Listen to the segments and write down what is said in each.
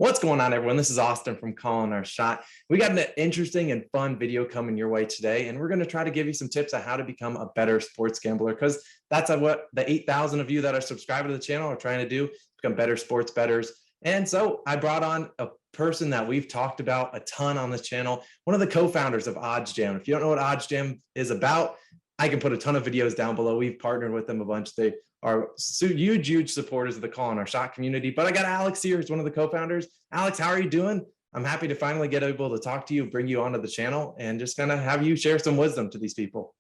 What's going on, everyone? This is Austin from Calling Our Shot. We got an interesting and fun video coming your way today, and we're going to try to give you some tips on how to become a better sports gambler, because that's what the 8,000 of you that are subscribed to the channel are trying to do, become better sports bettors. And so I brought on a person that we've talked about a ton on this channel, one of the co-founders of OddsJam. If you don't know what OddsJam is about, I can put a ton of videos down below. We've partnered with them a bunch. They are huge supporters of the Calling Our Shot community. But I got Alex here, who's one of the co-founders. Alex, how are you doing? I'm happy to finally get able to talk to you, bring you onto the channel, and just kind of have you share some wisdom to these people.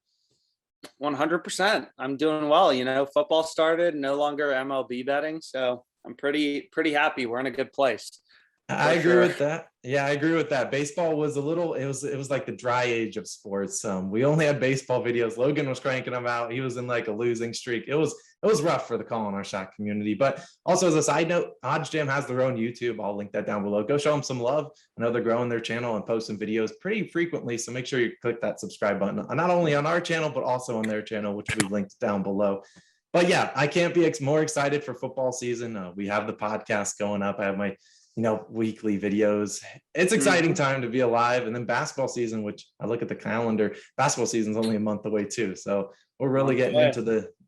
100%. I'm doing well. You know, football started, no longer MLB betting. So I'm pretty happy. We're in a good place. I agree with that. Yeah, I agree with that. Baseball was it was like the dry age of sports. We only had baseball videos. Logan was cranking them out. He was in like a losing streak. It was rough for the Calling Our Shot community. But also, as a side note, OddsJam has their own YouTube. I'll link that down below. Go show them some love. I know they're growing their channel and posting videos pretty frequently. So make sure you click that subscribe button, not only on our channel, but also on their channel, which will be linked down below. But yeah, I can't be more excited for football season. We have the podcast going up. I have my weekly videos. It's exciting time to be alive. And then basketball season, which I look at the calendar, basketball season's only a month away too. So we're really getting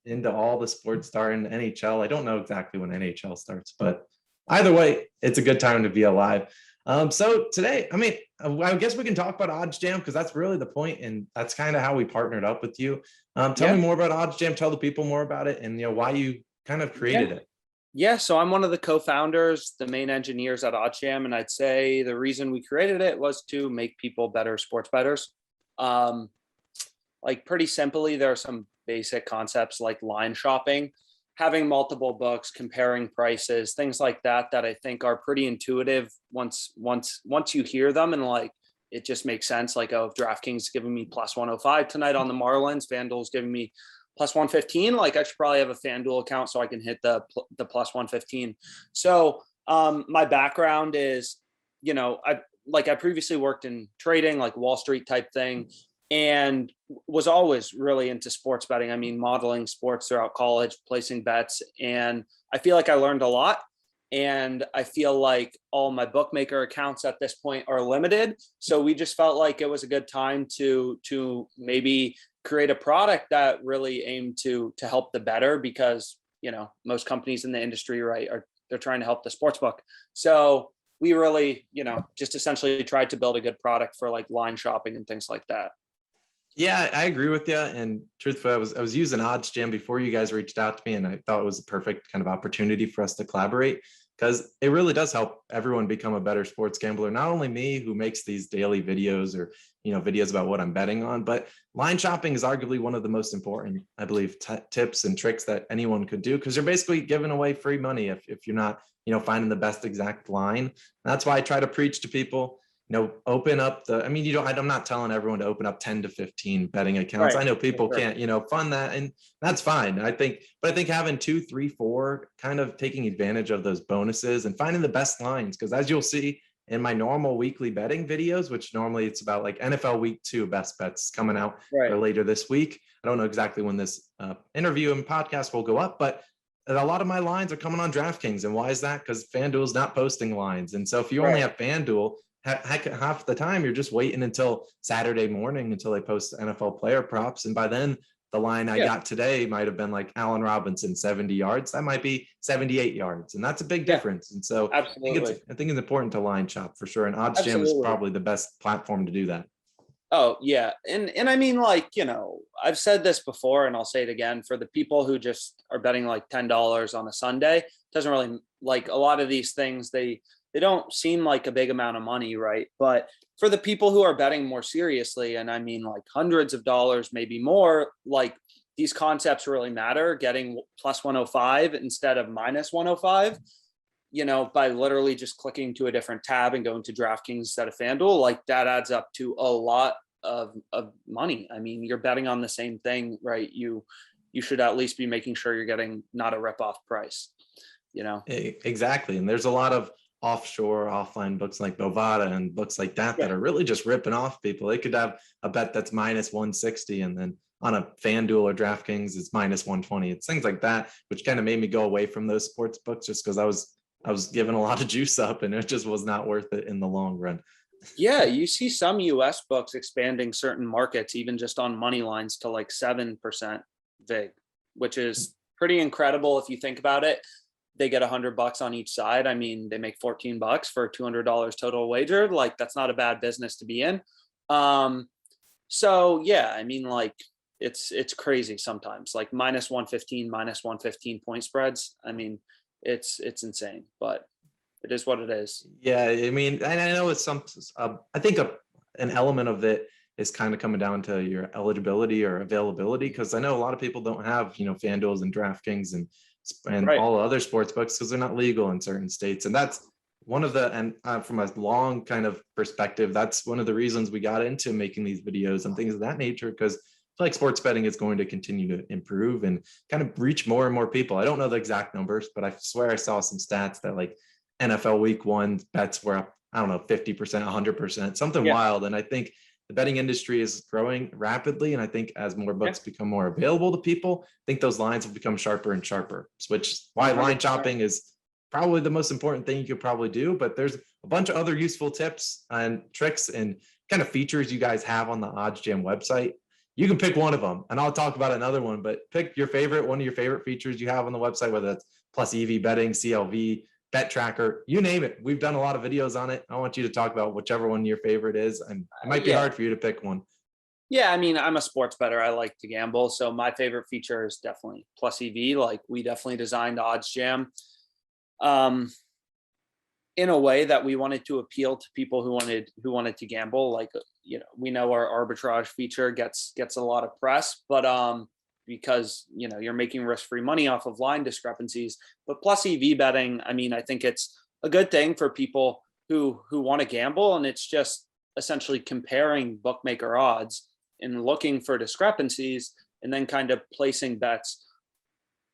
into all the sports starting. NHL. I don't know exactly when NHL starts, but either way, it's a good time to be alive. So today, I guess we can talk about OddsJam, because that's really the point, and that's kind of how we partnered up with you. Tell me more about OddsJam, tell the people more about it, and why you kind of created it. Yeah, so I'm one of the co-founders, the main engineers at OddsJam, and I'd say the reason we created it was to make people better sports bettors. Like pretty simply, there are some basic concepts like line shopping, having multiple books, comparing prices, things like that I think are pretty intuitive once you hear them, and like it just makes sense. Like, oh, if DraftKings is giving me plus 105 tonight on the Marlins, FanDuel's giving me plus 115, like I should probably have a FanDuel account so I can hit the plus 115. So my background is, I previously worked in trading, like Wall Street type thing, and was always really into sports betting. I mean, modeling sports throughout college, placing bets. And I feel like I learned a lot. And I feel like all my bookmaker accounts at this point are limited. So we just felt like it was a good time to maybe create a product that really aimed to help the bettor, because most companies in the industry, right, they're trying to help the sports book. So we really just essentially tried to build a good product for like line shopping and things like that. Yeah, I agree with you. And truthfully, I was using OddsJam before you guys reached out to me, and I thought it was a perfect kind of opportunity for us to collaborate, because it really does help everyone become a better sports gambler. Not only me, who makes these daily videos or videos about what I'm betting on, but line shopping is arguably one of the most important, I believe, tips and tricks that anyone could do, because you're basically giving away free money if you're not finding the best exact line. And that's why I try to preach to people. Open up I'm not telling everyone to open up 10 to 15 betting accounts. Right. I know people can't, fund that, and that's fine. I think having 2, 3, 4, kind of taking advantage of those bonuses and finding the best lines, because as you'll see in my normal weekly betting videos, which normally it's about like NFL week 2 best bets coming out later this week. I don't know exactly when this interview and podcast will go up, but a lot of my lines are coming on DraftKings. And why is that? Because FanDuel's not posting lines. And so if you only have FanDuel, half the time you're just waiting until Saturday morning until they post NFL player props, and by then the line I got today might have been like Allen Robinson 70 yards. That might be 78 yards, and that's a big difference. And so I think it's important to line shop for sure, and OddsJam is probably the best platform to do that. Oh yeah, and I mean, like, I've said this before and I'll say it again, for the people who just are betting like $10 on a Sunday, it doesn't really, like, a lot of these things, they don't seem like a big amount of money, right? But for the people who are betting more seriously, and I mean like hundreds of dollars, maybe more, like these concepts really matter. Getting plus 105 instead of minus 105, by literally just clicking to a different tab and going to DraftKings instead of FanDuel, like that adds up to a lot of money. I mean, you're betting on the same thing, right? You should at least be making sure you're getting not a rip-off price, Exactly. And there's a lot of offshore, offline books like Bovada and books like that that are really just ripping off people. They could have a bet that's minus 160, and then on a FanDuel or DraftKings, it's minus 120. It's things like that, which kind of made me go away from those sports books, just because I was I was giving a lot of juice up, and it just was not worth it in the long run. Yeah, you see some US books expanding certain markets, even just on money lines to like 7% vig, which is pretty incredible if you think about it. They get $100 on each side. I mean, they make $14 for a $200 total wager. Like, that's not a bad business to be in. So yeah, I mean, like, it's crazy sometimes, like -115, -115 point spreads. I mean, it's insane, but it is what it is. Yeah, I mean, and I know it's some. I think an element of it is kind of coming down to your eligibility or availability, because I know a lot of people don't have, FanDuels and DraftKings and Right. all other sports books because they're not legal in certain states, and that's one of the and from a long kind of perspective, that's one of the reasons we got into making these videos and things of that nature, because I feel like sports betting is going to continue to improve and kind of reach more and more people. I don't know the exact numbers, but I swear I saw some stats that like NFL week 1 bets were up, I don't know, 50%, 100%, something Yeah. wild. And I think the betting industry is growing rapidly. And I think as more Yeah. books become more available to people, I think those lines will become sharper and sharper, which is why line 100%. shopping is probably the most important thing you could probably do. But there's a bunch of other useful tips and tricks and kind of features you guys have on the OddsJam website. You can pick one of them and I'll talk about another one, but pick your favorite, one of your favorite features you have on the website, whether that's plus EV betting, CLV, bet tracker, you name it. We've done a lot of videos on it. I want you to talk about whichever one your favorite is. And it might be Yeah. hard for you to pick one. Yeah, I mean, I'm a sports bettor. I like to gamble. So my favorite feature is definitely plus EV. Like, we definitely designed OddsJam in a way that we wanted to appeal to people who wanted to gamble. Like, we know our arbitrage feature gets a lot of press, but because you're making risk-free money off of line discrepancies. But plus EV betting, I mean, I think it's a good thing for people who want to gamble, and it's just essentially comparing bookmaker odds and looking for discrepancies, and then kind of placing bets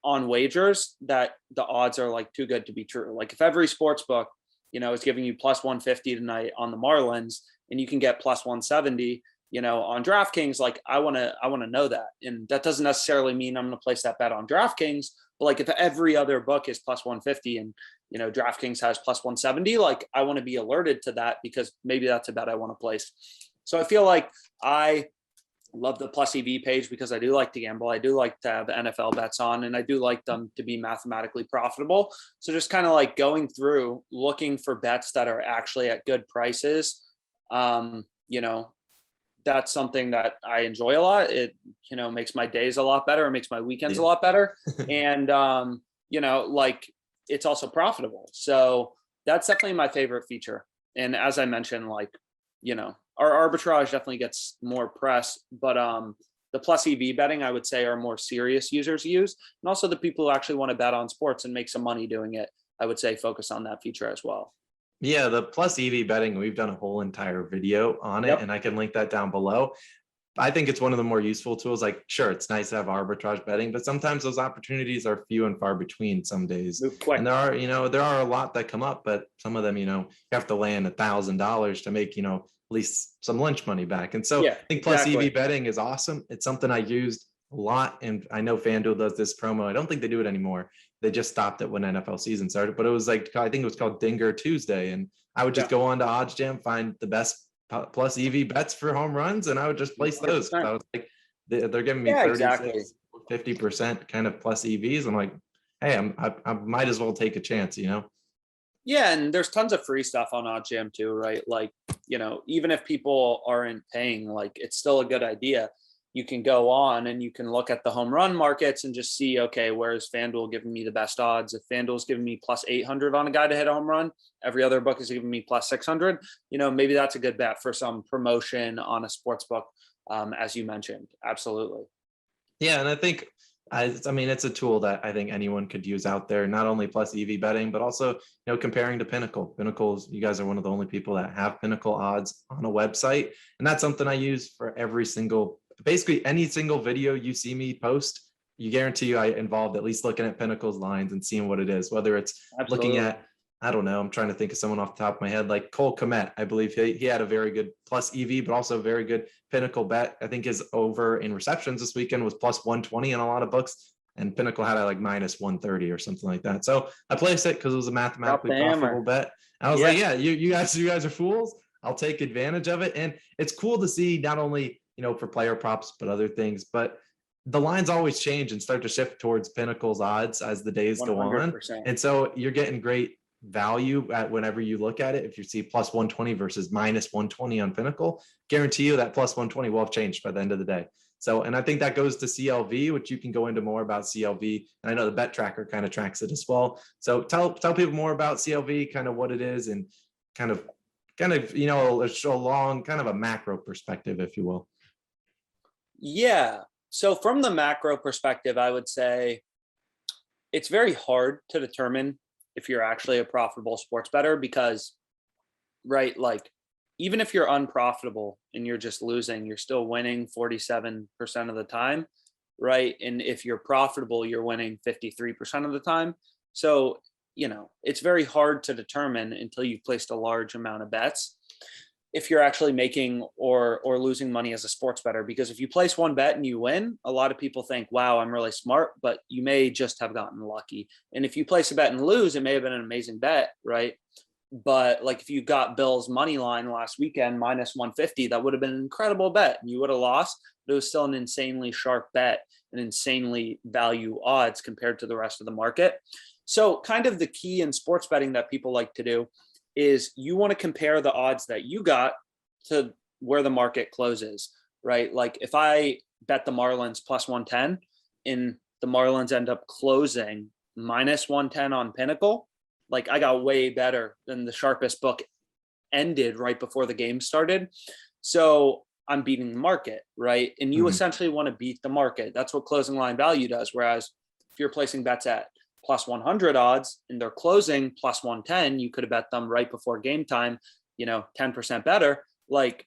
on wagers that the odds are like too good to be true. Like, if every sports book is giving you plus 150 tonight on the Marlins, and you can get plus 170 on DraftKings, like, I want to know that. And that doesn't necessarily mean I'm going to place that bet on DraftKings, but like, if every other book is plus 150 and DraftKings has plus 170, like, I want to be alerted to that, because maybe that's a bet I want to place. So I feel like I love the plus EV page because I do like to gamble. I do like to have NFL bets on, and I do like them to be mathematically profitable. So just kind of like going through, looking for bets that are actually at good prices. That's something that I enjoy a lot. It, makes my days a lot better. It makes my weekends a lot better. And, like, it's also profitable. So that's definitely my favorite feature. And as I mentioned, like, our arbitrage definitely gets more press, but the plus EV betting, I would say, are more serious users use. And also the people who actually want to bet on sports and make some money doing it, I would say focus on that feature as well. Yeah, the plus EV betting, we've done a whole entire video on it, and I can link that down below. I think it's one of the more useful tools. Like, sure, it's nice to have arbitrage betting, but sometimes those opportunities are few and far between some days. And there are a lot that come up, but some of them, you have to land $1,000 to make, at least some lunch money back. And so I think plus EV betting is awesome. It's something I used a lot. And I know FanDuel does this promo. I don't think they do it anymore. They just stopped it when NFL season started, but it was like, I think it was called Dinger Tuesday. And I would just go on to OddsJam, find the best plus EV bets for home runs, and I would just place those. I was like, they're giving me 36, 50% kind of plus EVs. I'm like, hey, I might as well take a chance, Yeah, and there's tons of free stuff on OddsJam too, right? Like, even if people aren't paying, like, it's still a good idea. You can go on and you can look at the home run markets and just see, okay, where's FanDuel giving me the best odds? If FanDuel's giving me plus 800 on a guy to hit a home run, every other book is giving me plus 600. Maybe that's a good bet for some promotion on a sports book, as you mentioned. Absolutely. Yeah, and I think, I mean, it's a tool that I think anyone could use out there, not only plus EV betting, but also, comparing to Pinnacle. Pinnacle's, you guys are one of the only people that have Pinnacle odds on a website. And that's something I use for basically any single video you see me post. You guarantee I involved at least looking at Pinnacle's lines and seeing what it is, whether it's looking at, I don't know, I'm trying to think of someone off the top of my head, like Cole Kmet. I believe he had a very good plus EV, but also a very good Pinnacle bet. I think his over in receptions this weekend was plus 120 in a lot of books. and Pinnacle had it like minus 130 or something like that. So I placed it because it was a mathematically profitable bet. I was like, yeah, you guys are fools. I'll take advantage of it. And it's cool to see not only, for player props, but other things, but the lines always change and start to shift towards Pinnacle's odds as the days go on. 100%. And so you're getting great value at whenever you look at it. If you see plus 120 versus minus 120 on Pinnacle, guarantee you that plus 120 will have changed by the end of the day. So, and I think that goes to CLV, which you can go into more about CLV. And I know the bet tracker kind of tracks it as well. So tell people more about CLV, kind of what it is, and kind of, a long kind of a macro perspective, if you will. Yeah. So from the macro perspective, I would say it's very hard to determine if you're actually a profitable sports bettor because, right, like even if you're unprofitable and you're just losing, you're still winning 47% of the time, right? And if you're profitable, you're winning 53% of the time. So, it's very hard to determine until you've placed a large amount of bets if you're actually making or losing money as a sports bettor. Because if you place one bet and you win, a lot of people think, wow, I'm really smart, but you may just have gotten lucky. And if you place a bet and lose, it may have been an amazing bet, right? But like if you got Bills money line last weekend minus 150, that would have been an incredible bet and you would have lost, but it was still an insanely sharp bet and insanely value odds compared to the rest of the market. So kind of the key in sports betting that people like to do is you want to compare the odds that you got to where the market closes, right? Like if I bet the Marlins plus 110 and the Marlins end up closing minus 110 on Pinnacle, like I got way better than the sharpest book ended right before the game started. So I'm beating the market, right? And you essentially want to beat the market. That's what closing line value does. Whereas if you're placing bets at plus 100 odds and they're closing plus 110, you could have bet them right before game time, 10% better. Like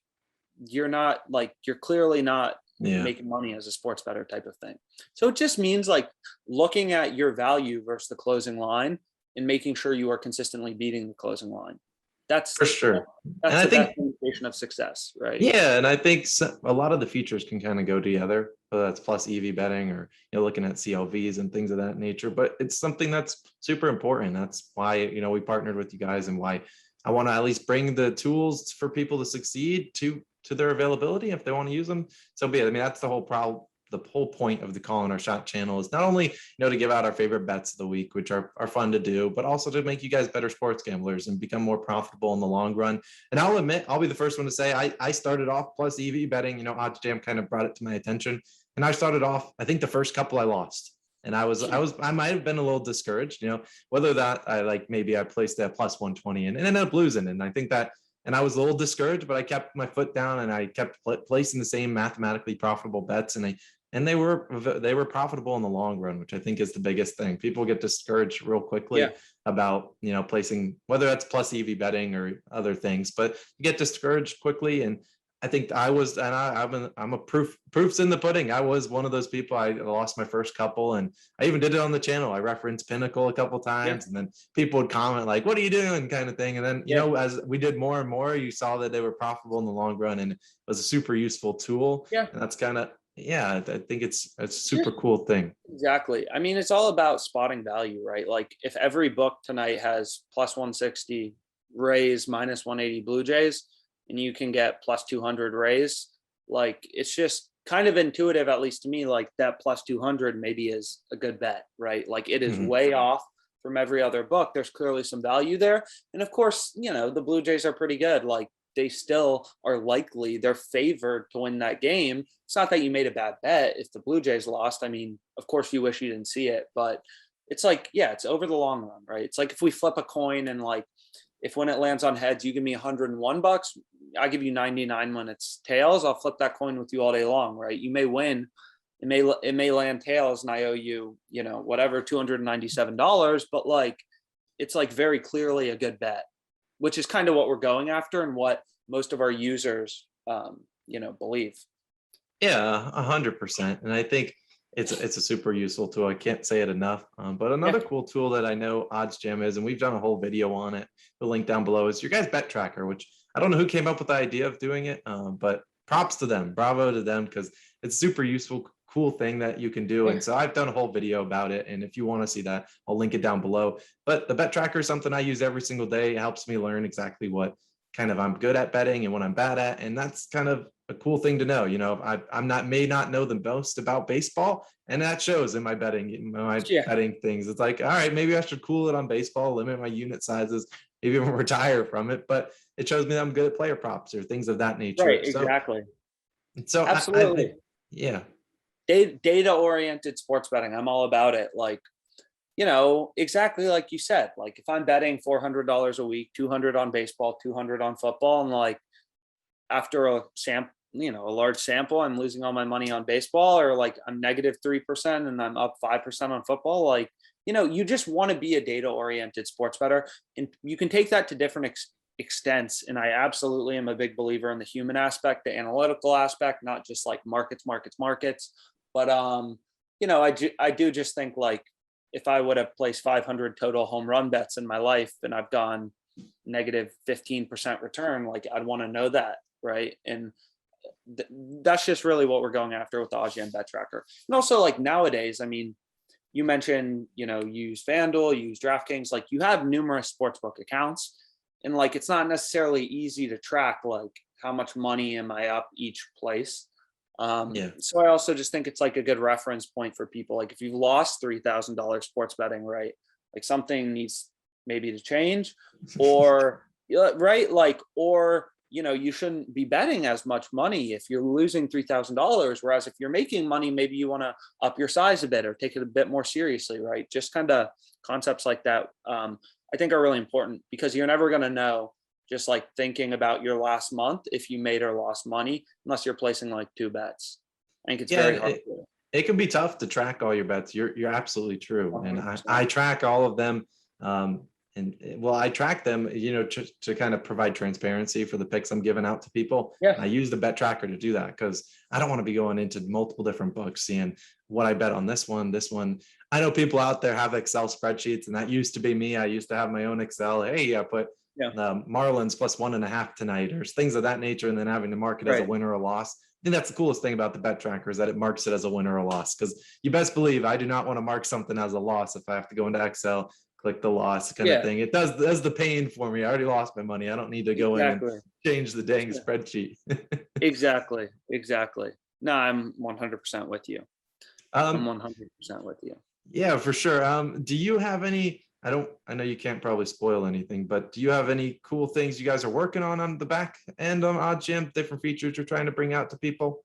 you're clearly not making money as a sports bettor type of thing. So it just means like looking at your value versus the closing line and making sure you are consistently beating the closing line. That's for sure. That's the best indication of success, right? Yeah, and I think a lot of the features can kind of go together, whether that's plus EV betting or looking at CLVs and things of that nature. But it's something that's super important. That's why we partnered with you guys and why I want to at least bring the tools for people to succeed to their availability if they want to use them. So be it. I mean, that's the whole problem. The whole point of the Call in Our Shot channel is not only to give out our favorite bets of the week, which are fun to do, but also to make you guys better sports gamblers and become more profitable in the long run. And I'll admit, I'll be the first one to say I started off plus EV betting. OddsJam kind of brought it to my attention, and I started off. I think the first couple I lost, and I might have been a little discouraged. Whether that maybe I placed that plus 120 and ended up losing, and I think that. And I was a little discouraged, but I kept my foot down and I kept placing the same mathematically profitable bets, and they were profitable in the long run, which I think is the biggest thing. People get discouraged real quickly about placing, whether that's plus EV betting or other things, but you get discouraged quickly. And I think I'm a proof's in the pudding. I was one of those people. I lost my first couple, and I even did it on the channel. I referenced Pinnacle a couple times, and then people would comment like, "What are you doing?" kind of thing. And then as we did more and more, you saw that they were profitable in the long run, and it was a super useful tool. And that's kind of I think it's a super cool thing. Exactly. I mean, it's all about spotting value, right? Like if every book tonight has plus 160 Rays, minus 180 Blue Jays, and you can get plus 200 Rays, like it's just kind of intuitive, at least to me, like that plus 200 maybe is a good bet, right? Like it is way off from every other book. There's clearly some value there. And of course, the Blue Jays are pretty good. Like they still are likely, they're favored to win that game. It's not that you made a bad bet if the Blue Jays lost. I mean, of course you wish you didn't see it, but it's like, it's over the long run, right? It's like if we flip a coin and like, if when it lands on heads, you give me $101, I give you 99 when it's tails, I'll flip that coin with you all day long, right? You may win. It may land tails and I owe you, whatever, $297, but like, it's like very clearly a good bet, which is kind of what we're going after and what most of our users, believe. Yeah, 100%. And I think it's a super useful tool. I can't say it enough. But another cool tool that I know OddsJam is, and we've done a whole video on it, the link down below, is your guys' bet tracker, which I don't know who came up with the idea of doing it, but props to them. Bravo to them, because it's super useful, cool thing that you can do. And so I've done a whole video about it. And if you want to see that, I'll link it down below. But the bet tracker is something I use every single day. It helps me learn exactly what kind of I'm good at betting and what I'm bad at. And that's kind of a cool thing to know. I'm not, may not know the most about baseball, and that shows in my betting, betting things. It's like, all right, maybe I should cool it on baseball, limit my unit sizes, maybe even retire from it. But it shows me that I'm good at player props or things of that nature. Right, exactly. So I think, yeah. Data oriented sports betting. I'm all about it. Like, exactly like you said, like if I'm betting $400 a week, 200 on baseball, 200 on football, and like after a large sample, I'm losing all my money on baseball, or like I'm negative 3% and I'm up 5% on football. Like, you just want to be a data oriented sports bettor, and you can take that to different extents. And I absolutely am a big believer in the human aspect, the analytical aspect, not just like markets. But, I do just think like, if I would have placed 500 total home run bets in my life and I've gone negative 15% return, like I'd want to know that. Right. And that's just really what we're going after with the OddsJam bet tracker. And also like nowadays, I mean, you mentioned, you use FanDuel, you use DraftKings, like you have numerous sportsbook accounts, and like, it's not necessarily easy to track, like how much money am I up each place. So I also just think it's like a good reference point for people. Like if you've lost $3,000 sports betting, right? Like something needs maybe to change, or right. Like, or, you shouldn't be betting as much money if you're losing $3,000. Whereas if you're making money, maybe you want to up your size a bit or take it a bit more seriously, right? Just kind of concepts like that, I think are really important, because you're never going to know, just like thinking about your last month, if you made or lost money, unless you're placing like 2 bets. I think it's very hard. It can be tough to track all your bets. You're absolutely true. 100%. And I track all of them. I track them, to kind of provide transparency for the picks I'm giving out to people. Yeah. I use the bet tracker to do that, because I don't want to be going into multiple different books, seeing what I bet on this one. I know people out there have Excel spreadsheets, and that used to be me. I used to have my own Excel. Hey, I put Marlins plus 1.5 tonight, or things of that nature, and then having to mark it as a win or a loss. I think that's the coolest thing about the bet tracker, is that it marks it as a win or a loss, because you best believe I do not want to mark something as a loss if I have to go into Excel, click the loss kind of thing. It does the pain for me. I already lost my money. I don't need to go in and change the dang spreadsheet. Exactly. No, I'm 100% with you. I'm 100% with you. Yeah, for sure. Do you have any, I know you can't probably spoil anything, but do you have any cool things you guys are working on the back end on OddsJam, different features you're trying to bring out to people?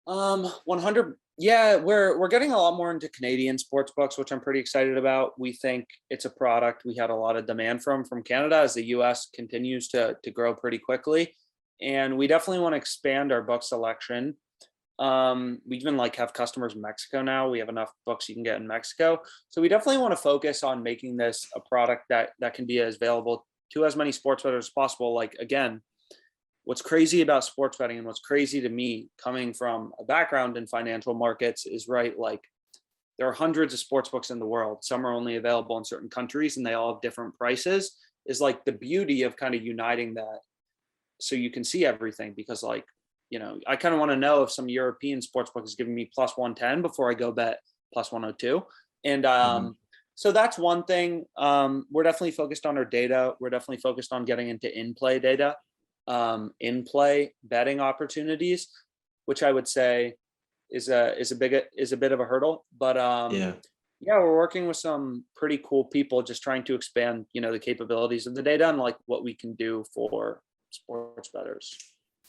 100. Yeah, we're getting a lot more into Canadian sports books, which I'm pretty excited about. We think it's a product we had a lot of demand from Canada, as the US continues to grow pretty quickly. And we definitely want to expand our book selection. We even have customers in Mexico now. We have enough books you can get in Mexico. So we definitely want to focus on making this a product that can be as available to as many sports bettors as possible. Like, again, what's crazy about sports betting, and what's crazy to me coming from a background in financial markets, is like there are hundreds of sports books in the world. Some are only available in certain countries, and they all have different prices. Is like the beauty of kind of uniting that, so you can see everything. Because I kind of want to know if some European sportsbook is giving me plus 110 before I go bet plus 102. And so that's one thing. We're definitely focused on our data. We're definitely focused on getting into in-play data, in-play betting opportunities, which I would say is a bit of a hurdle. But we're working with some pretty cool people, just trying to expand, the capabilities of the data and like what we can do for sports bettors.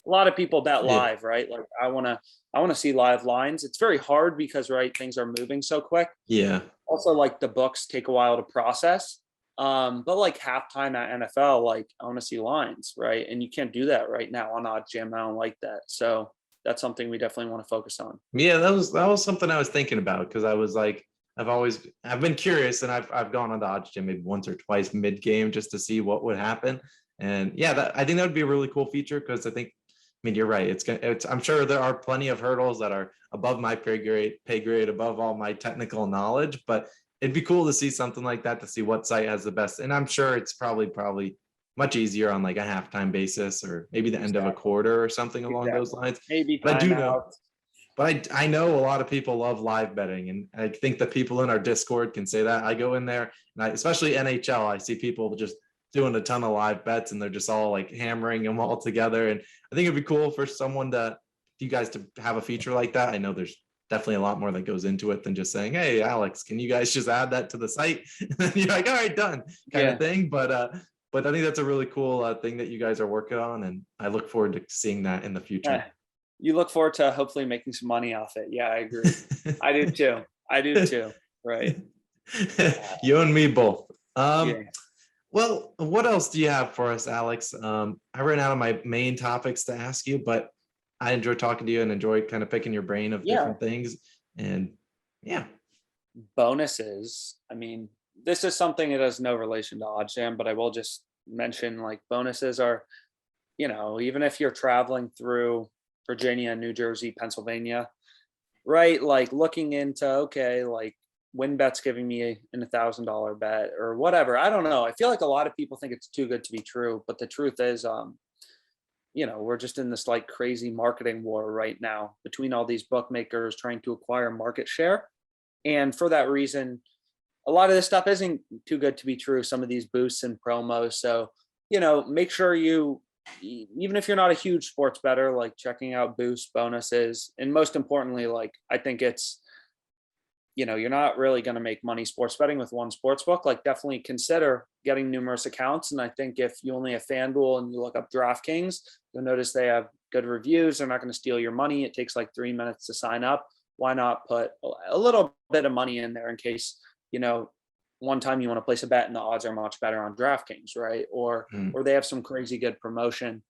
A lot of people bet live, right? Like I want to see live lines. It's very hard because things are moving so quick. Yeah. Also, the books take a while to process. But like halftime at NFL, I want to see lines, right? And you can't do that right now on OddsJam. I don't like that. So that's something we definitely want to focus on. Yeah, that was something I was thinking about, because I was like, I've been curious, and I've gone on the OddsJam maybe once or twice mid game just to see what would happen. And I think that would be a really cool feature, because I mean, you're right. I'm sure there are plenty of hurdles that are above my pay grade, above all my technical knowledge, but it'd be cool to see something like that, to see what site has the best. And I'm sure it's probably much easier on like a halftime basis, or maybe the end of a quarter or something along those lines. Maybe but I do know. But I know a lot of people love live betting, and I think the people in our Discord can say that. I go in there, and especially NHL, I see people just doing a ton of live bets, and they're just all like hammering them all together. And I think it'd be cool for you guys to have a feature like that. I know there's definitely a lot more that goes into it than just saying, "Hey, Alex, can you guys just add that to the site?" And then you're like, "All right, done," kind of thing. But I think that's a really cool thing that you guys are working on, and I look forward to seeing that in the future. You look forward to hopefully making some money off it. Yeah, I agree. I do too. I do too. Right. You and me both. Yeah. Well, what else do you have for us, Alex? I ran out of my main topics to ask you, but I enjoyed talking to you and enjoyed kind of picking your brain of Yeah. different things. And yeah. Bonuses. I mean, this is something that has no relation to OddsJam, but I will just mention like bonuses are, even if you're traveling through Virginia, New Jersey, Pennsylvania, right? Like looking into, okay, like WinBet's giving me an $1,000 bet or whatever. I don't know. I feel like a lot of people think it's too good to be true, but the truth is, we're just in this like crazy marketing war right now between all these bookmakers trying to acquire market share. And for that reason, a lot of this stuff isn't too good to be true. Some of these boosts and promos. So, make sure even if you're not a huge sports bettor, like checking out boosts, bonuses, and most importantly, like I think it's, you're not really going to make money sports betting with one sports book. Like definitely consider getting numerous accounts. And I think if you only have FanDuel and you look up DraftKings, you'll notice they have good reviews. They're not going to steal your money. It takes like 3 minutes to sign up. Why not put a little bit of money in there in case, one time you want to place a bet and the odds are much better on DraftKings, right? Or they have some crazy good promotion.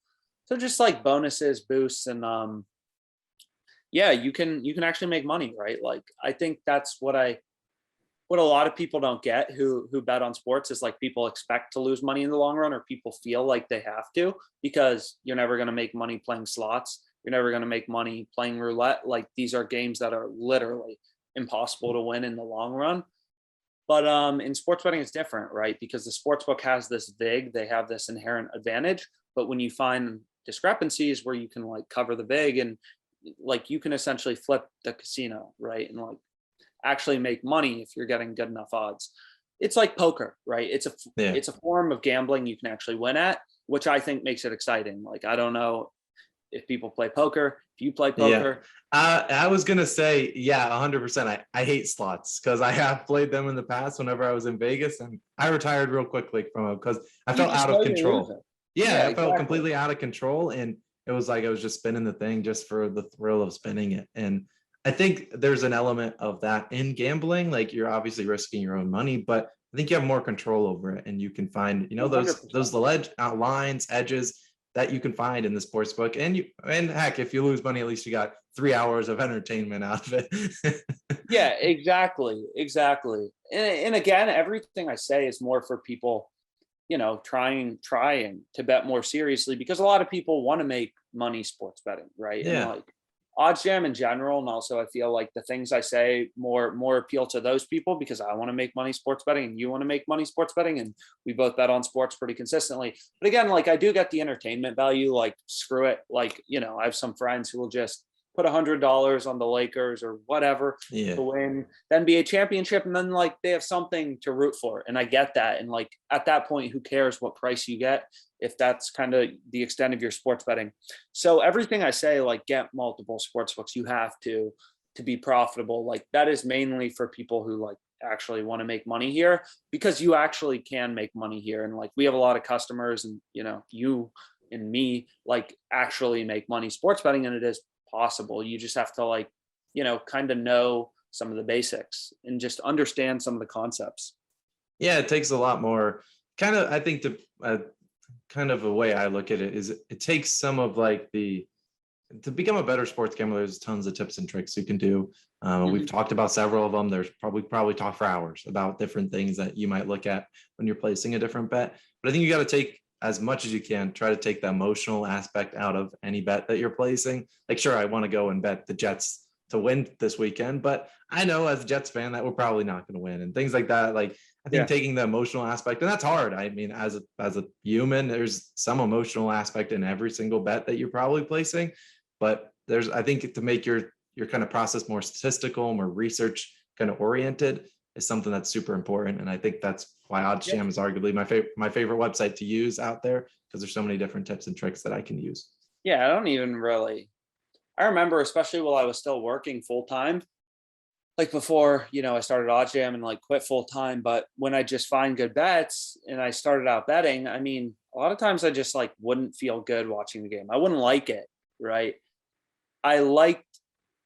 So just like bonuses, boosts, and you can actually make money, right? Like I think that's what a lot of people don't get who bet on sports is like people expect to lose money in the long run, or people feel like they have to, because you're never going to make money playing slots. You're never going to make money playing roulette. Like these are games that are literally impossible to win in the long run. But in sports betting, it's different, right? Because the sports book has this vig, they have this inherent advantage. But when you find discrepancies where you can like cover the vig and like you can essentially flip the casino, right? And like actually make money if you're getting good enough odds. It's like poker, right? It's a form of gambling you can actually win at, which I think makes it exciting. Like I don't know if people play poker, if you play poker. I was gonna say, 100%. I hate slots because I have played them in the past whenever I was in Vegas, and I retired real quickly from them because I felt out of control. I felt completely out of control, and it was like I was just spinning the thing just for the thrill of spinning it. And I think there's an element of that in gambling. Like you're obviously risking your own money, but I think you have more control over it, and you can find, those lines, edges that you can find in the sports book. And heck, if you lose money, at least you got 3 hours of entertainment out of it. Yeah, exactly. And again, everything I say is more for people, trying to bet more seriously, because a lot of people want to make money sports betting, right? Yeah. And like OddsJam in general, and also I feel like the things I say more appeal to those people because I want to make money sports betting and you want to make money sports betting, and we both bet on sports pretty consistently. But again, like I do get the entertainment value. Like screw it, like I have some friends who will just put $100 on the Lakers or whatever to win the NBA championship, and then like they have something to root for, and I get that. And like at that point, who cares what price you get if that's kind of the extent of your sports betting? So everything I say, like get multiple sports books, you have to be profitable. Like that is mainly for people who like actually want to make money here, because you actually can make money here. And like we have a lot of customers, and you and me like actually make money sports betting, and it is possible. You just have to like kind of know some of the basics and just understand some of the concepts. It takes a lot more kind of, I think kind of a way I look at it is it takes some of like to become a better sports gambler. There's tons of tips and tricks you can do. We've talked about several of them. There's probably talk for hours about different things that you might look at when you're placing a different bet. But I think you got to take as much as you can, try to take the emotional aspect out of any bet that you're placing. Like, sure, I want to go and bet the Jets to win this weekend, but I know as a Jets fan that we're probably not going to win and things like that. Like, I think taking the emotional aspect, and that's hard. I mean, as a human, there's some emotional aspect in every single bet that you're probably placing, but I think to make your your kind of process more statistical, more research kind of oriented is something that's super important. And I think that's why OddsJam is arguably my favorite website to use out there, because there's so many different tips and tricks that I can use. Yeah, I don't even really. I remember, especially while I was still working full time, like before, I started OddsJam and like quit full time. But when I just find good bets and I started out betting, I mean, a lot of times I just like wouldn't feel good watching the game. I wouldn't like it, right? I liked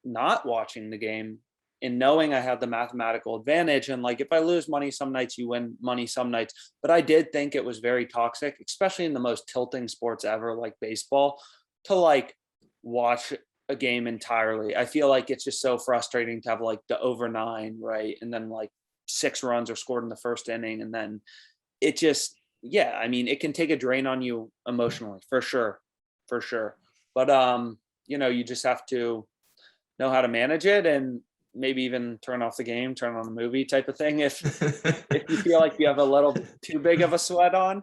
not watching the game and knowing I had the mathematical advantage. And like, if I lose money some nights, you win money some nights. But I did think it was very toxic, especially in the most tilting sports ever, like baseball, to like watch a game entirely. I feel like it's just so frustrating to have like the over 9, right? And then like 6 runs are scored in the first inning. And then it just, yeah, I mean, it can take a drain on you emotionally, for sure. For sure. But, you just have to know how to manage it, and maybe even turn off the game, turn on a movie type of thing if you feel like you have a little too big of a sweat on.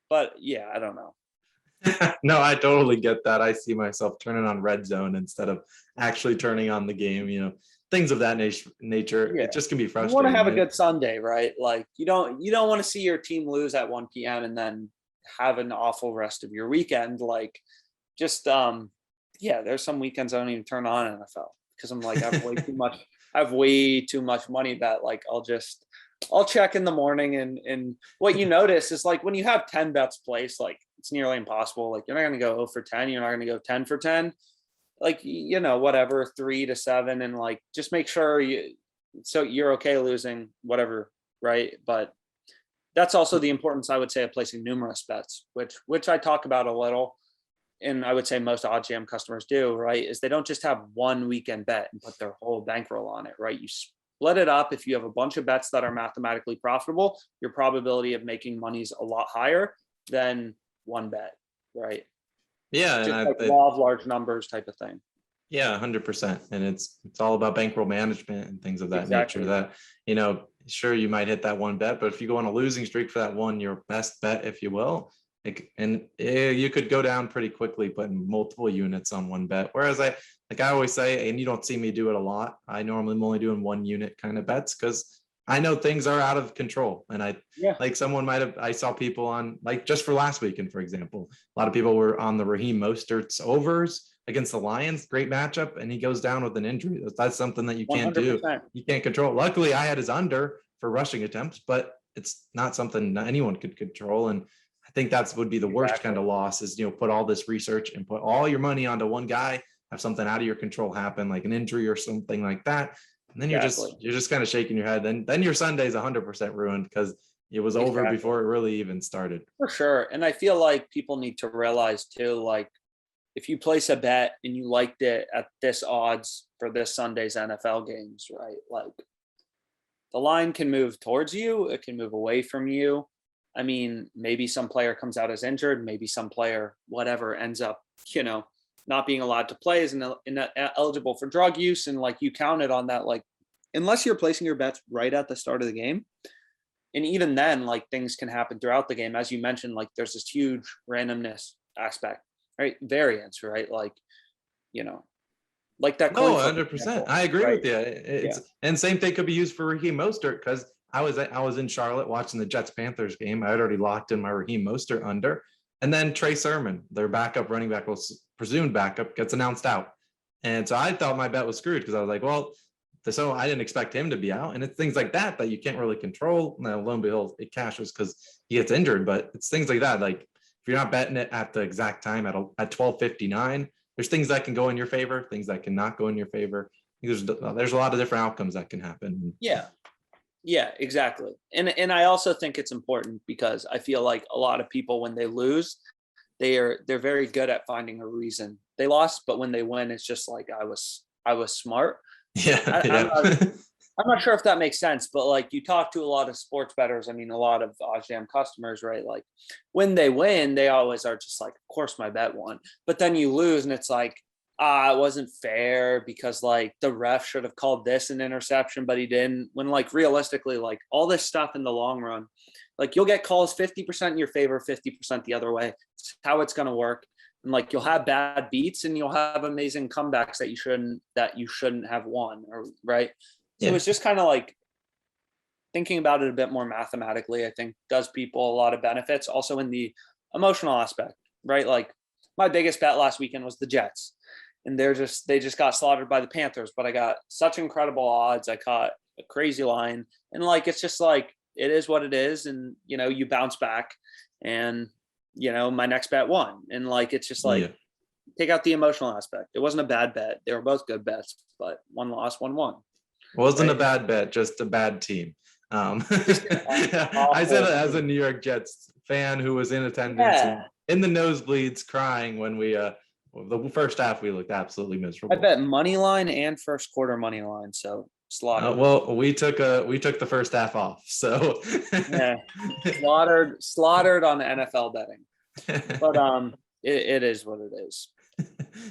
But yeah, I don't know. No, I totally get that. I see myself turning on Red Zone instead of actually turning on the game, things of that nature. Yeah. It just can be You frustrating. want to have a good Sunday, right? Like you don't want to see your team lose at 1 p.m. and then have an awful rest of your weekend. Like just there's some weekends I don't even turn on NFL because I'm like, I have way too much money that like I'll check in the morning, and what you notice is like when you have 10 bets placed, like it's nearly impossible. Like you're not going to go 0 for 10. You're not going to go 10 for 10. Like, whatever, 3 to 7. And like, just make sure you're okay losing whatever. Right. But that's also the importance, I would say, of placing numerous bets, which I talk about a little. And I would say most OddsJam customers do, right, is they don't just have one weekend bet and put their whole bankroll on it, right? You split it up. If you have a bunch of bets that are mathematically profitable, your probability of making money is a lot higher than one bet, right? Yeah. Just And like law of large numbers type of thing. Yeah, 100%. And it's all about bankroll management and things of that Exactly. nature that, sure, you might hit that one bet, but if you go on a losing streak for that one, your best bet, if you will, you could go down pretty quickly putting multiple units on one bet. Whereas I always say, and you don't see me do it a lot, I normally am only doing 1 unit kind of bets because I know things are out of control. And I saw people on, like, just for last weekend, for example, a lot of people were on the Raheem Mostert's overs against the Lions. Great matchup. And he goes down with an injury. That's something that you can't 100%. do. You can't control. Luckily, I had his under for rushing attempts, but it's not something anyone could control. And I think that's would be the worst kind of loss is, put all this research and put all your money onto one guy, have something out of your control happen, like an injury or something like that. And then you're just kind of shaking your head. Then your Sunday's 100% ruined because it was over before it really even started. For sure. And I feel like people need to realize too, like if you place a bet and you liked it at this odds for this Sunday's NFL games, right? Like the line can move towards you. It can move away from you. I mean, maybe some player comes out as injured. Maybe some player, whatever, ends up, not being allowed to play, is eligible for drug use. And like you counted on that, like, unless you're placing your bets right at the start of the game. And even then, like things can happen throughout the game. As you mentioned, like there's this huge randomness aspect, right? Variance, right? Like, like that. No, 100%. I agree with you. And same thing could be used for Raheem Mostert because I was in Charlotte watching the Jets-Panthers game. I had already locked in my Raheem Mostert under. And then Trey Sermon, their backup running back, was presumed backup, gets announced out. And so I thought my bet was screwed because I was like, well, so I didn't expect him to be out. And it's things like that you can't really control. Now, lo and behold, it cashes because he gets injured. But it's things like that. Like if you're not betting it at the exact time at 12:59, there's things that can go in your favor, things that cannot go in your favor. There's a lot of different outcomes that can happen. Yeah, exactly. And I also think it's important because I feel like a lot of people, when they lose, they're very good at finding a reason they lost, but when they win, it's just like I was smart. I'm not sure if that makes sense, but like you talk to a lot of sports bettors, I mean, a lot of OddsJam customers, right? Like when they win, they always are just like, of course my bet won. But then you lose and it's like, it wasn't fair because like the ref should have called this an interception, but he didn't. When like realistically, like all this stuff in the long run, like you'll get calls 50% in your favor, 50% the other way. It's how it's going to work. And like you'll have bad beats and you'll have amazing comebacks that you shouldn't have won, or right. So Yeah. it's just kind of like thinking about it a bit more mathematically, I think does people a lot of benefits also in the emotional aspect, right? Like my biggest bet last weekend was the Jets, and they just got slaughtered by the Panthers, but I got such incredible odds. I caught a crazy line, and like it's just like it is what it is, and you bounce back, and my next bet won, and like it's just like take out the emotional aspect. It wasn't a bad bet. They were both good bets, but one lost, one won. Wasn't a bad bet, just a bad team. I said it as a New York Jets fan who was in attendance and in the nosebleeds crying when we the first half we looked absolutely miserable. I bet money line and first quarter money line, so slaughtered. Well, we took the first half off, so yeah, slaughtered on NFL betting. But it is what it is.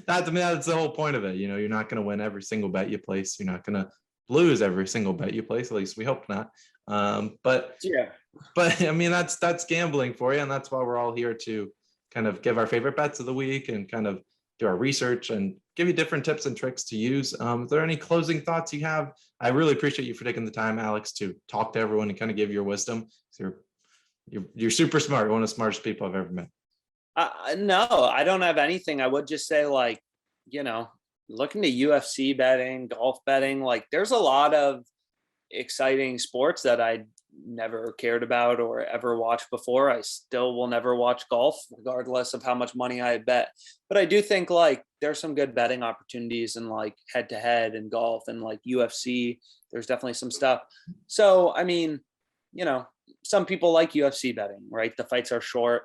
That's the whole point of it. You're not going to win every single bet you place. You're not going to lose every single bet you place. At least we hope not. But I mean, that's gambling for you. And that's why we're all here to kind of give our favorite bets of the week and kind of do our research and give you different tips and tricks to use. Is there any closing thoughts you have? I really appreciate you for taking the time, Alex, to talk to everyone and kind of give your wisdom. You're super smart. One of the smartest people I've ever met. No, I don't have anything. I would just say, like, looking to UFC betting, golf betting, like there's a lot of exciting sports that I never cared about or ever watched before. I still will never watch golf, regardless of how much money I bet. But I do think like there's some good betting opportunities in like head to head in golf and like UFC. There's definitely some stuff. So, I mean, some people like UFC betting, right? The fights are short.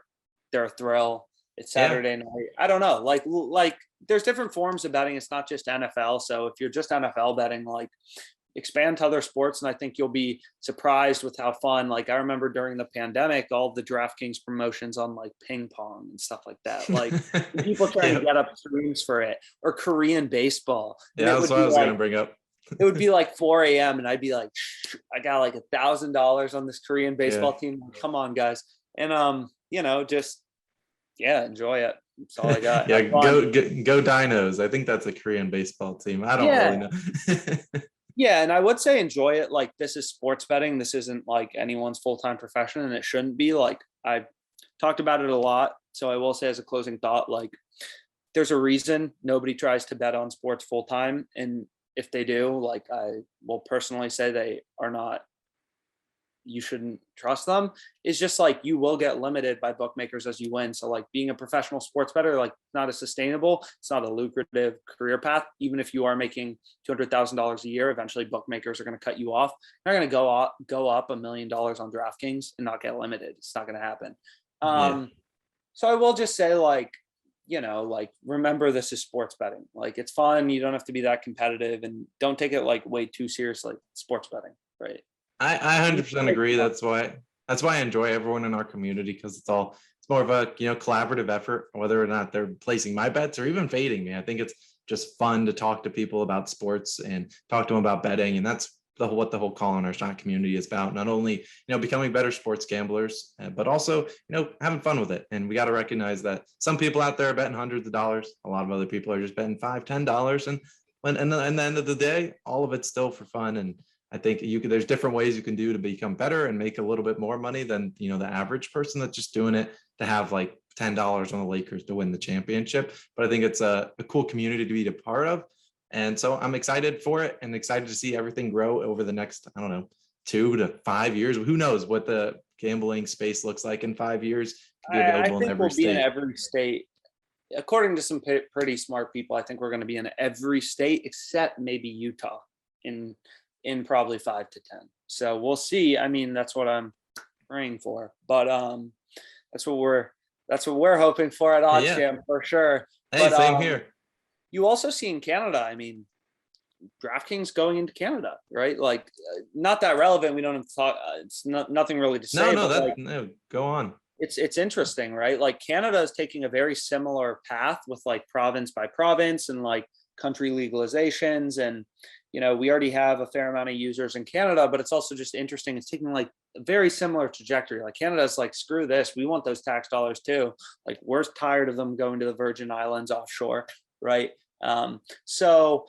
They're a thrill. It's Saturday night. I don't know. Like there's different forms of betting. It's not just NFL. So if you're just NFL betting, like expand to other sports. And I think you'll be surprised with how fun, like I remember during the pandemic, all the DraftKings promotions on like ping pong and stuff like that. Like people trying to get up streams for it, or Korean baseball. Yeah, that's what I was going to bring up. It would be like 4 a.m. and I'd be like, I got like $1,000 on this Korean baseball team. Come on, guys. And, just, enjoy it. That's all I got. Go Dinos. I think that's a Korean baseball team. I don't really know. Yeah, and I would say enjoy it. Like this is sports betting. This isn't like anyone's full-time profession, and it shouldn't be. Like I've talked about it a lot. So I will say as a closing thought, like there's a reason nobody tries to bet on sports full-time. And if they do, like I will personally say they are not, you shouldn't trust them. It's just like you will get limited by bookmakers as you win. So like being a professional sports bettor, like not as sustainable. It's not a lucrative career path. Even if you are making $200,000 a year, eventually bookmakers are going to cut you off. They're going to go up $1 million on DraftKings and not get limited. It's not going to happen. So I will just say like remember this is sports betting. Like it's fun. You don't have to be that competitive, and don't take it like way too seriously. Sports betting, right? I 100% agree. That's why I enjoy everyone in our community, because it's more of a collaborative effort, whether or not they're placing my bets or even fading me. I think it's just fun to talk to people about sports and talk to them about betting, and that's what the whole Call on Our Shot community is about. Not only becoming better sports gamblers, but also having fun with it. And we got to recognize that some people out there are betting hundreds of dollars. A lot of other people are just betting $5-10, and at the end of the day, all of it's still for fun. And I think there's different ways you can do to become better and make a little bit more money than the average person that's just doing it to have like $10 on the Lakers to win the championship. But I think it's a cool community to be a part of. And so I'm excited for it and excited to see everything grow over the next, 2 to 5 years. Who knows what the gambling space looks like in 5 years? Be available in every state. Be in every state. According to some pretty smart people, I think we're going to be in every state except maybe Utah in probably 5 to 10. So we'll see. I mean, that's what I'm praying for. But that's what we're hoping for at OddsJam for sure. Hey, but, same here. You also see in Canada, I mean, DraftKings going into Canada, right? Like, not that relevant. We don't have to talk. It's nothing really to say. No, go on. It's interesting, right? Like Canada is taking a very similar path with like province by province and like country legalizations. And we already have a fair amount of users in Canada, but it's also just interesting. It's taking like a very similar trajectory. Like Canada's like, screw this, we want those tax dollars too. Like we're tired of them going to the Virgin Islands offshore, right? So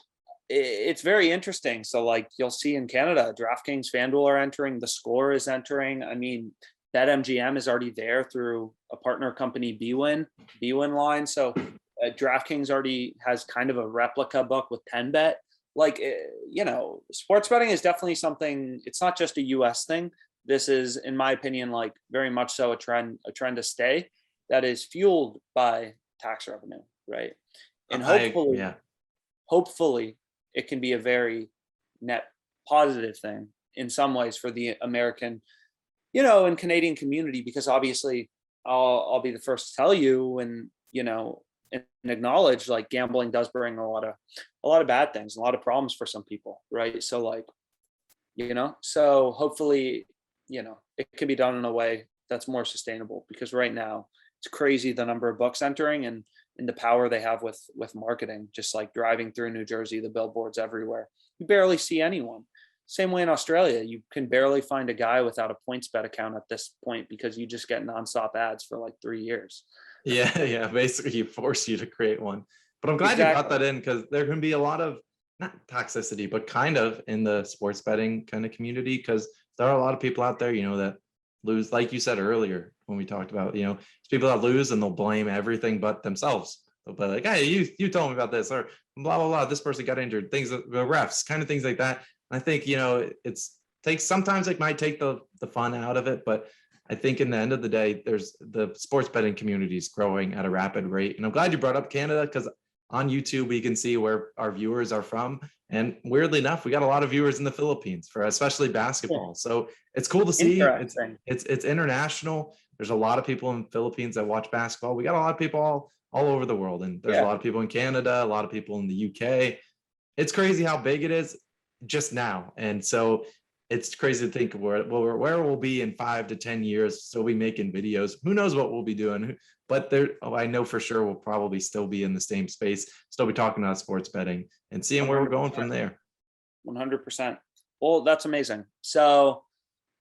it's very interesting. So like you'll see in Canada, DraftKings, FanDuel are entering, the Score is entering. I mean, BetMGM is already there through a partner company, BWin line. So DraftKings already has kind of a replica book with 10bet. Like, sports betting is definitely something, it's not just a US thing. This is, in my opinion, like very much so a trend to stay that is fueled by tax revenue, right? And hopefully it can be a very net positive thing in some ways for the American, and Canadian community, because obviously I'll be the first to tell you and acknowledge like gambling does bring a lot of bad things, a lot of problems for some people, right? So like, so hopefully, it can be done in a way that's more sustainable, because right now it's crazy the number of books entering and the power they have with marketing. Just like driving through New Jersey, the billboards everywhere, you barely see anyone. Same way in Australia, you can barely find a guy without a PointsBet account at this point, because you just get nonstop ads for like 3 years. Yeah. Basically, he forced you to create one. But I'm glad you brought that in, because there can be a lot of, not toxicity, but kind of in the sports betting kind of community, because there are a lot of people out there, that lose, like you said earlier when we talked about, people that lose and they'll blame everything but themselves. They'll be like, hey, you told me about this, or blah, blah, blah, this person got injured, things, the refs, kind of things like that. And I think, sometimes it might take the fun out of it, but I think in the end of the day, there's the sports betting community is growing at a rapid rate. And I'm glad you brought up Canada, because on YouTube, we can see where our viewers are from. And weirdly enough, we got a lot of viewers in the Philippines for especially basketball. Yeah. So it's cool to see. It's international. There's a lot of people in the Philippines that watch basketball. We got a lot of people all over the world. And there's a lot of people in Canada, a lot of people in the UK. It's crazy how big it is just now. And so it's crazy to think where we'll be in 5 to 10 years. Still be making videos. Who knows what we'll be doing? But I know for sure we'll probably still be in the same space, still be talking about sports betting and seeing where we're going from there. 100%. Well, that's amazing. So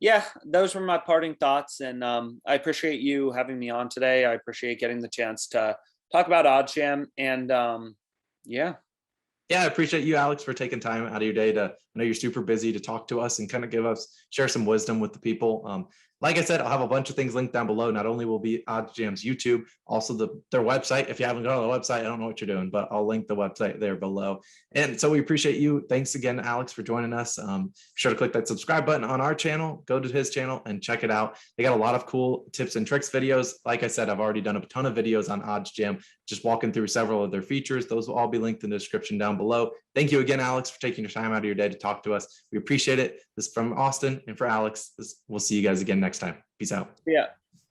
yeah, those were my parting thoughts. And I appreciate you having me on today. I appreciate getting the chance to talk about OddsJam. And Yeah, I appreciate you, Alex, for taking time out of your day I know you're super busy, to talk to us and kind of share some wisdom with the people. Like I said, I'll have a bunch of things linked down below. Not only will be OddsJam's YouTube, also their website. If you haven't gone to the website, I don't know what you're doing, but I'll link the website there below. And so we appreciate you. Thanks again, Alex, for joining us. Be sure to click that subscribe button on our channel, go to his channel and check it out. They got a lot of cool tips and tricks videos. Like I said, I've already done a ton of videos on OddsJam, just walking through several of their features. Those will all be linked in the description down below. Thank you again, Alex, for taking your time out of your day to talk to us. We appreciate it. This is from Austin, and for Alex, we'll see you guys again next time. Peace out. Yeah.